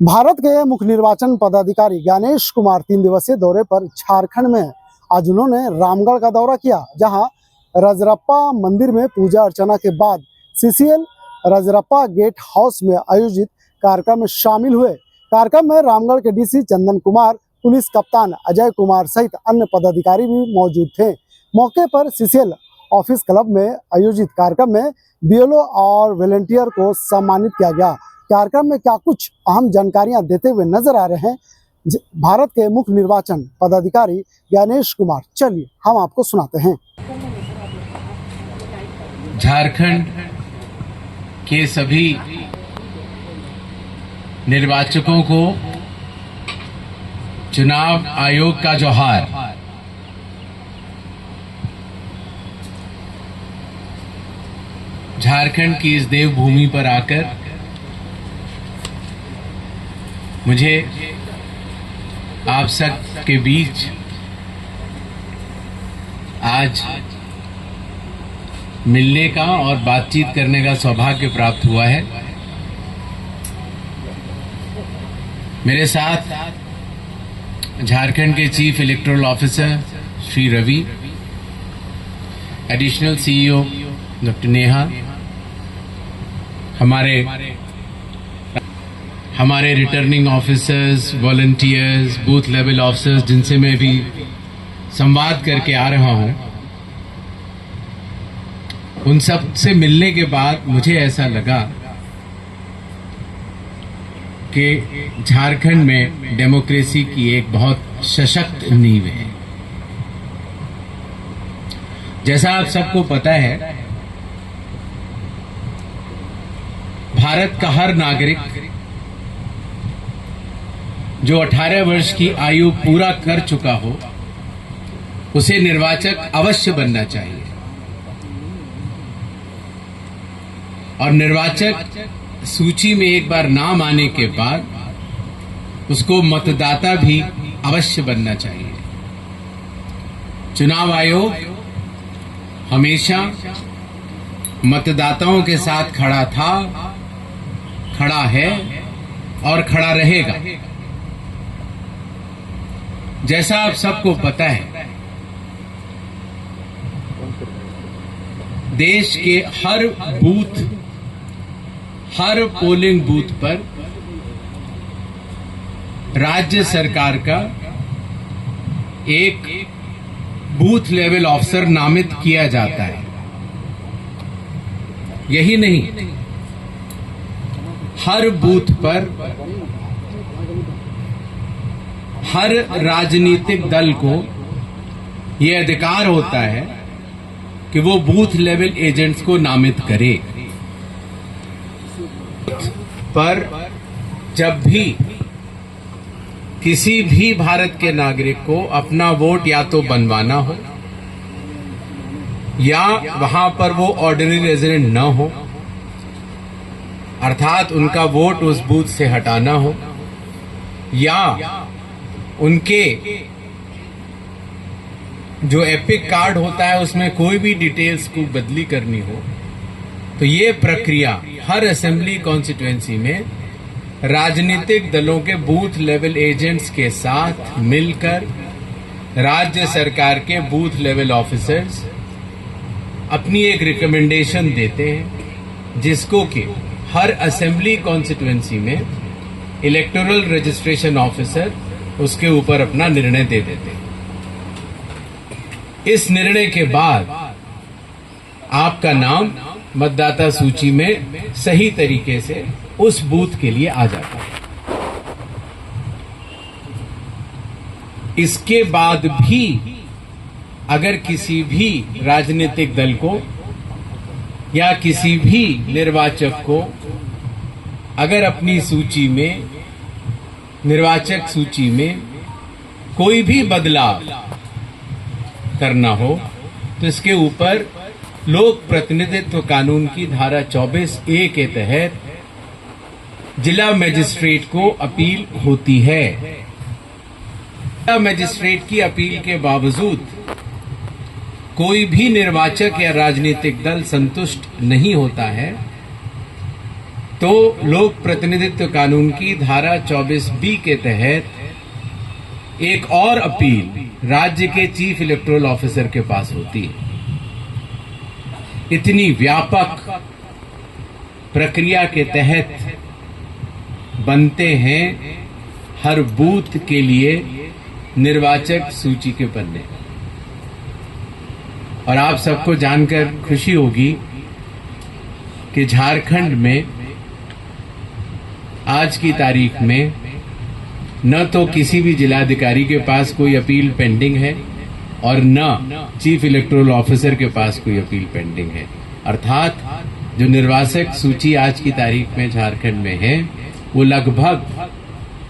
भारत के मुख्य निर्वाचन पदाधिकारी ज्ञानेश कुमार 3 दिवसीय दौरे पर झारखंड में आज उन्होंने रामगढ़ का दौरा किया, जहां रजरप्पा मंदिर में पूजा अर्चना के बाद सीसीएल रजरप्पा गेट हाउस में आयोजित कार्यक्रम में शामिल हुए। कार्यक्रम में रामगढ़ के डीसी चंदन कुमार, पुलिस कप्तान अजय कुमार सहित अन्य पदाधिकारी भी मौजूद थे। मौके पर सीसीएल ऑफिस क्लब में आयोजित कार्यक्रम में बीएलओ और वॉलंटियर को सम्मानित किया गया। कार्यक्रम में क्या कुछ अहम जानकारियां देते हुए नजर आ रहे हैं भारत के मुख्य निर्वाचन पदाधिकारी ज्ञानेश कुमार, चलिए हम आपको सुनाते हैं। झारखंड के सभी निर्वाचकों को चुनाव आयोग का जोहार। झारखंड की इस देवभूमि पर आकर मुझे आप सब के बीच आज मिलने का और बातचीत करने का सौभाग्य प्राप्त हुआ है। मेरे साथ झारखंड के chief electoral officer Shri Ravi, additional CEO doctor Neha, हमारे returning officers, volunteers, booth level officers जिनसे मैं भी संवाद करके आ रहा हूं, उन सब से मिलने के बाद मुझे ऐसा लगा कि झारखंड में डेमोक्रेसी की एक बहुत सशक्त नींव है। जैसा आप सबको पता है, भारत का हर नागरिक जो 18 वर्ष की आयु पूरा कर चुका हो, उसे निर्वाचक अवश्य बनना चाहिए। और निर्वाचक सूची में एक बार नाम आने के बाद उसको मतदाता भी अवश्य बनना चाहिए। चुनाव आयोग हमेशा मतदाताओं के साथ खड़ा था, खड़ा है और खड़ा रहेगा। जैसा आप सबको पता है, देश के हर बूथ, हर पोलिंग बूथ पर राज्य सरकार का एक बूथ लेवल ऑफिसर नामित किया जाता है। यही नहीं, हर बूथ पर हर राजनीतिक दल को यह अधिकार होता है कि वो बूथ लेवल एजेंट्स को नामित करे। पर जब भी किसी भी भारत के नागरिक को अपना वोट या तो बनवाना हो या वहां पर वो ऑर्डिनरी रेजिडेंट न हो, अर्थात उनका वोट उस बूथ से हटाना हो, या उनके जो एपिक कार्ड होता है उसमें कोई भी डिटेल्स को बदली करनी हो, तो ये प्रक्रिया हर असेंबली कॉन्स्टिट्यूएंसी में राजनीतिक दलों के बूथ लेवल एजेंट्स के साथ मिलकर राज्य सरकार के बूथ लेवल ऑफिसर्स अपनी एक रिकमेंडेशन देते हैं, जिसको कि हर असेंबली कॉन्स्टिट्यूएंसी में इलेक्टोरल रजिस्ट्रेशन ऑफिसर उसके ऊपर अपना निर्णय दे देते हैं। इस निर्णय के बाद आपका नाम मतदाता सूची में सही तरीके से उस बूथ के लिए आ जाता है। इसके बाद भी अगर किसी भी राजनीतिक दल को या किसी भी निर्वाचक को अगर अपनी सूची में, निर्वाचक सूची में कोई भी बदलाव करना हो, तो इसके ऊपर लोक प्रतिनिधित्व कानून की धारा 24A के तहत जिला मजिस्ट्रेट को अपील होती है। जिला मजिस्ट्रेट की अपील के बावजूद कोई भी निर्वाचक या राजनीतिक दल संतुष्ट नहीं होता है, तो लोक प्रतिनिधित्व कानून की धारा 24B के तहत एक और अपील राज्य के चीफ इलेक्टोरल ऑफिसर के पास होती है। इतनी व्यापक प्रक्रिया के तहत बनते हैं हर बूथ के लिए निर्वाचक सूची के पन्ने। और आप सबको जानकर खुशी होगी कि झारखंड में आज की तारीख में न तो किसी भी जिलाधिकारी के पास कोई अपील पेंडिंग है और न चीफ इलेक्टोरल ऑफिसर के पास कोई अपील पेंडिंग है। अर्थात जो निर्वाचक सूची आज की तारीख में झारखंड में है वो लगभग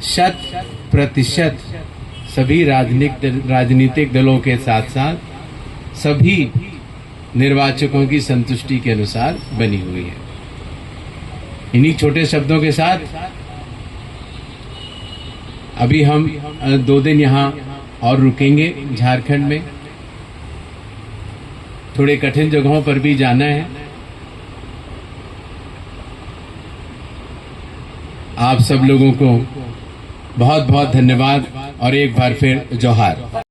100% सभी राजनीतिक दलों के साथ साथ सभी निर्वाचकों की संतुष्टि के अनुसार बनी हुई है। इन्हीं छोटे शब्दों के साथ अभी हम 2 दिन यहाँ और रुकेंगे झारखंड में। थोड़े कठिन जगहों पर भी जाना है। आप सब लोगों को बहुत बहुत धन्यवाद और एक बार फिर जोहार।